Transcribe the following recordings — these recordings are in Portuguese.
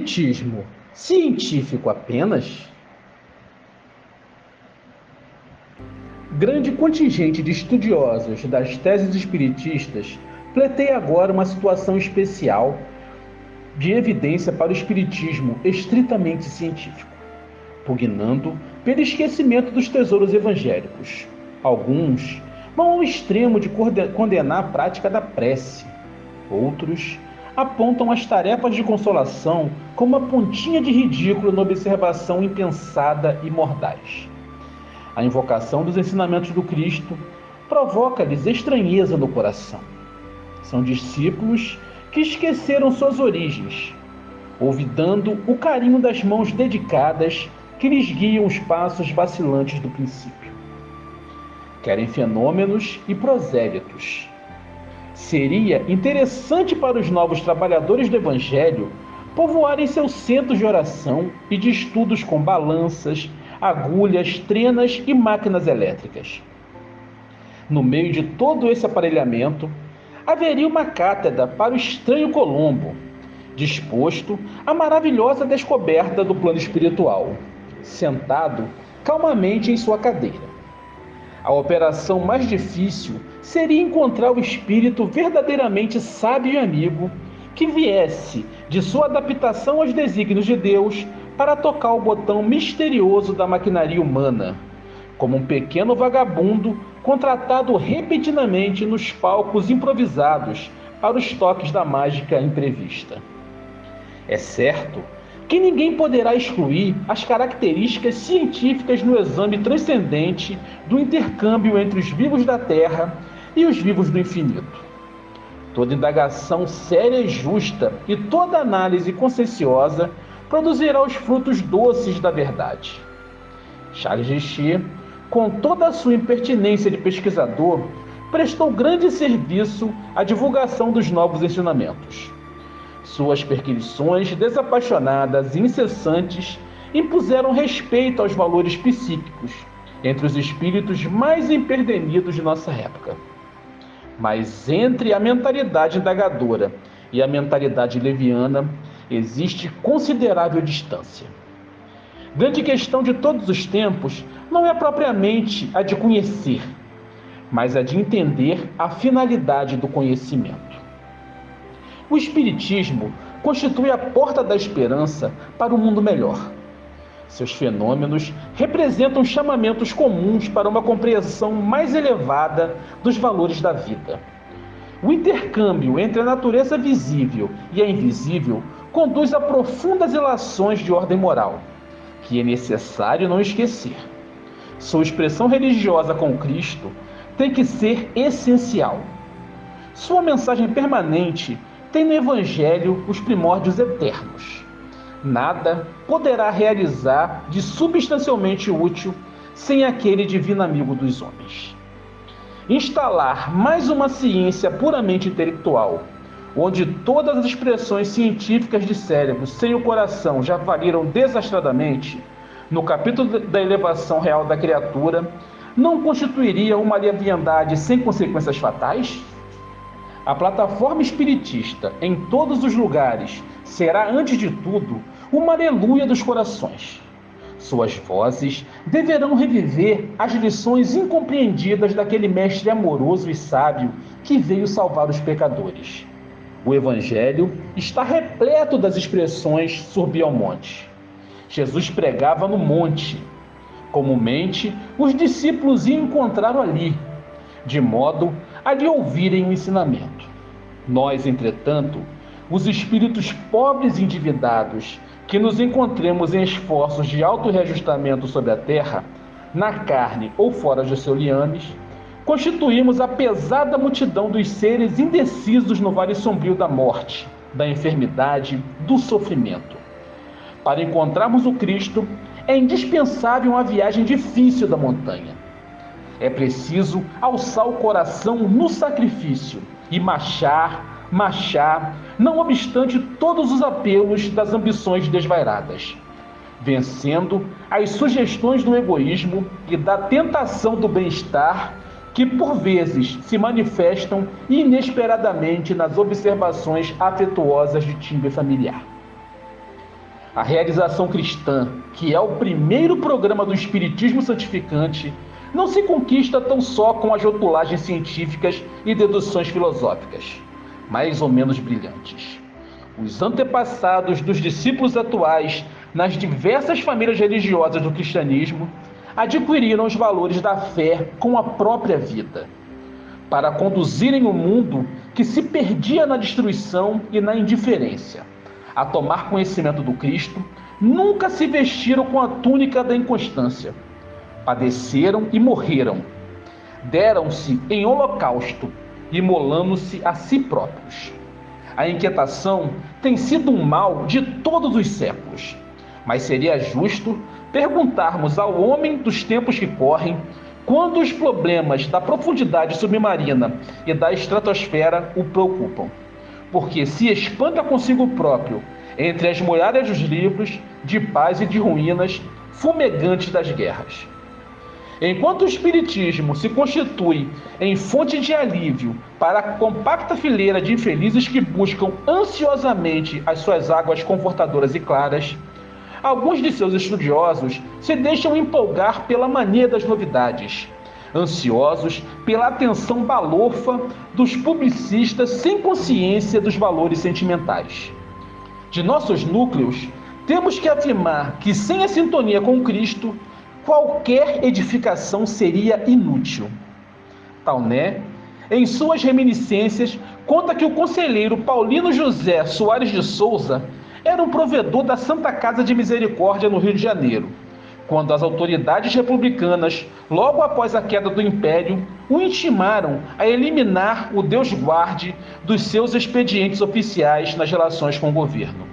espiritismo científico apenas? Grande contingente de estudiosos das teses espiritistas pleiteia agora uma situação especial de evidência para o espiritismo estritamente científico, pugnando pelo esquecimento dos tesouros evangélicos. Alguns vão ao extremo de condenar a prática da prece. Outros apontam as tarefas de consolação como uma pontinha de ridículo na observação impensada e mordaz. A invocação dos ensinamentos do Cristo provoca-lhes estranheza no coração. São discípulos que esqueceram suas origens, olvidando o carinho das mãos dedicadas que lhes guiam os passos vacilantes do princípio. Querem fenômenos e prosélitos. Seria interessante para os novos trabalhadores do Evangelho povoarem seus centros de oração e de estudos com balanças, agulhas, trenas e máquinas elétricas. No meio de todo esse aparelhamento, haveria uma cátedra para o estranho Colombo, disposto à maravilhosa descoberta do plano espiritual, sentado calmamente em sua cadeira. A operação mais difícil seria encontrar o espírito verdadeiramente sábio e amigo que viesse de sua adaptação aos desígnios de Deus para tocar o botão misterioso da maquinaria humana, como um pequeno vagabundo contratado repentinamente nos palcos improvisados para os toques da mágica imprevista. É certo que ninguém poderá excluir as características científicas no exame transcendente do intercâmbio entre os vivos da Terra e os vivos do infinito. Toda indagação séria e justa e toda análise conscienciosa produzirá os frutos doces da verdade. Charles Richer, com toda a sua impertinência de pesquisador, prestou grande serviço à divulgação dos novos ensinamentos. Suas perquisições desapaixonadas e incessantes impuseram respeito aos valores psíquicos entre os espíritos mais empedernidos de nossa época. Mas entre a mentalidade indagadora e a mentalidade leviana existe considerável distância. Grande questão de todos os tempos não é propriamente a de conhecer, mas a de entender a finalidade do conhecimento. O Espiritismo constitui a porta da esperança para um mundo melhor. Seus fenômenos representam chamamentos comuns para uma compreensão mais elevada dos valores da vida. O intercâmbio entre a natureza visível e a invisível conduz a profundas relações de ordem moral, que é necessário não esquecer. Sua expressão religiosa com Cristo tem que ser essencial. Sua mensagem permanente tem no Evangelho os primórdios eternos. Nada poderá realizar de substancialmente útil sem aquele divino amigo dos homens. Instalar mais uma ciência puramente intelectual, onde todas as expressões científicas de cérebro sem o coração já faliram desastradamente, no capítulo da elevação real da criatura, não constituiria uma leviandade sem consequências fatais? A plataforma espiritista, em todos os lugares, será, antes de tudo, uma aleluia dos corações. Suas vozes deverão reviver as lições incompreendidas daquele mestre amoroso e sábio que veio salvar os pecadores. O Evangelho está repleto das expressões subir ao monte. Jesus pregava no monte. Comumente, os discípulos iam encontrá-lo ali, de modo a lhe ouvirem o ensinamento. Nós, entretanto, os espíritos pobres e endividados, que nos encontremos em esforços de autorreajustamento sobre a terra, na carne ou fora de seus liames, constituímos a pesada multidão dos seres indecisos no vale sombrio da morte, da enfermidade, do sofrimento. Para encontrarmos o Cristo, é indispensável uma viagem difícil da montanha. É preciso alçar o coração no sacrifício e marchar, não obstante todos os apelos das ambições desvairadas, vencendo as sugestões do egoísmo e da tentação do bem-estar que por vezes se manifestam inesperadamente nas observações afetuosas de timbre familiar. A realização cristã, que é o primeiro programa do Espiritismo santificante, não se conquista tão só com as rotulagens científicas e deduções filosóficas, mais ou menos brilhantes. Os antepassados dos discípulos atuais, nas diversas famílias religiosas do cristianismo, adquiriram os valores da fé com a própria vida, para conduzirem o mundo que se perdia na destruição e na indiferença. A tomar conhecimento do Cristo, nunca se vestiram com a túnica da inconstância. Padeceram e morreram. Deram-se em holocausto, imolando-se a si próprios. A inquietação tem sido um mal de todos os séculos, mas seria justo perguntarmos ao homem dos tempos que correm quando os problemas da profundidade submarina e da estratosfera o preocupam, porque se espanta consigo próprio entre as muralhas dos livros de paz e de ruínas fumegantes das guerras. Enquanto o Espiritismo se constitui em fonte de alívio para a compacta fileira de infelizes que buscam ansiosamente as suas águas confortadoras e claras, alguns de seus estudiosos se deixam empolgar pela mania das novidades, ansiosos pela atenção balofa dos publicistas sem consciência dos valores sentimentais. De nossos núcleos, temos que afirmar que sem a sintonia com Cristo, qualquer edificação seria inútil. Tauné, em suas reminiscências, conta que o conselheiro Paulino José Soares de Souza era um provedor da Santa Casa de Misericórdia no Rio de Janeiro, quando as autoridades republicanas, logo após a queda do Império, o intimaram a eliminar o Deus guarde dos seus expedientes oficiais nas relações com o governo.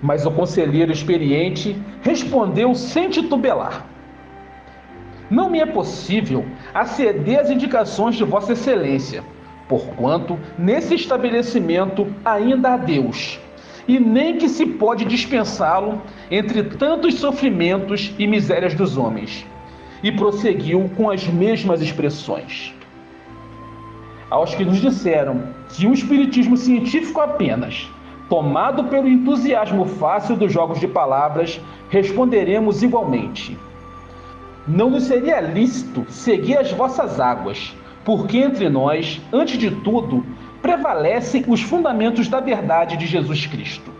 Mas o conselheiro experiente respondeu sem titubelar: não me é possível aceder às indicações de Vossa Excelência, porquanto nesse estabelecimento ainda há Deus, e nem que se pode dispensá-lo entre tantos sofrimentos e misérias dos homens. E prosseguiu com as mesmas expressões. Aos que nos disseram que o espiritismo científico apenas, tomado pelo entusiasmo fácil dos jogos de palavras, responderemos igualmente: não nos seria lícito seguir as vossas águas, porque entre nós, antes de tudo, prevalecem os fundamentos da verdade de Jesus Cristo.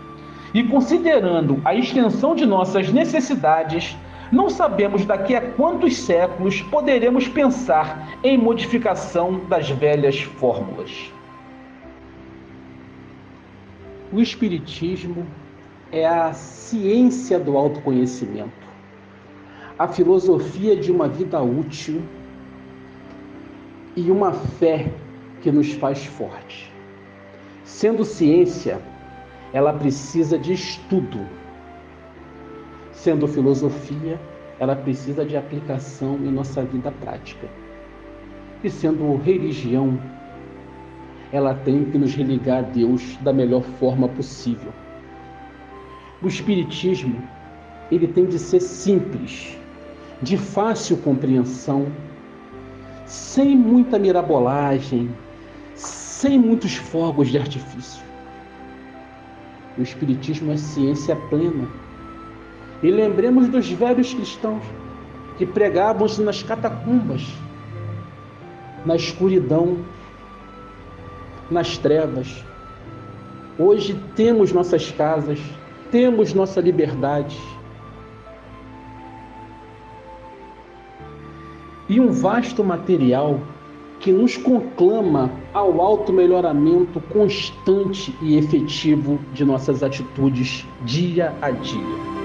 E considerando a extensão de nossas necessidades, não sabemos daqui a quantos séculos poderemos pensar em modificação das velhas fórmulas. O Espiritismo é a ciência do autoconhecimento, a filosofia de uma vida útil e uma fé que nos faz forte. Sendo ciência, ela precisa de estudo. Sendo filosofia, ela precisa de aplicação em nossa vida prática. E sendo religião, ela tem que nos religar a Deus da melhor forma possível. O Espiritismo, ele tem de ser simples, de fácil compreensão, sem muita mirabolagem, sem muitos fogos de artifício. O Espiritismo é ciência plena. E lembremos dos velhos cristãos que pregavam nas catacumbas, na escuridão, nas trevas. Hoje temos nossas casas, temos nossa liberdade. E um vasto material que nos conclama ao auto-melhoramento constante e efetivo de nossas atitudes dia a dia.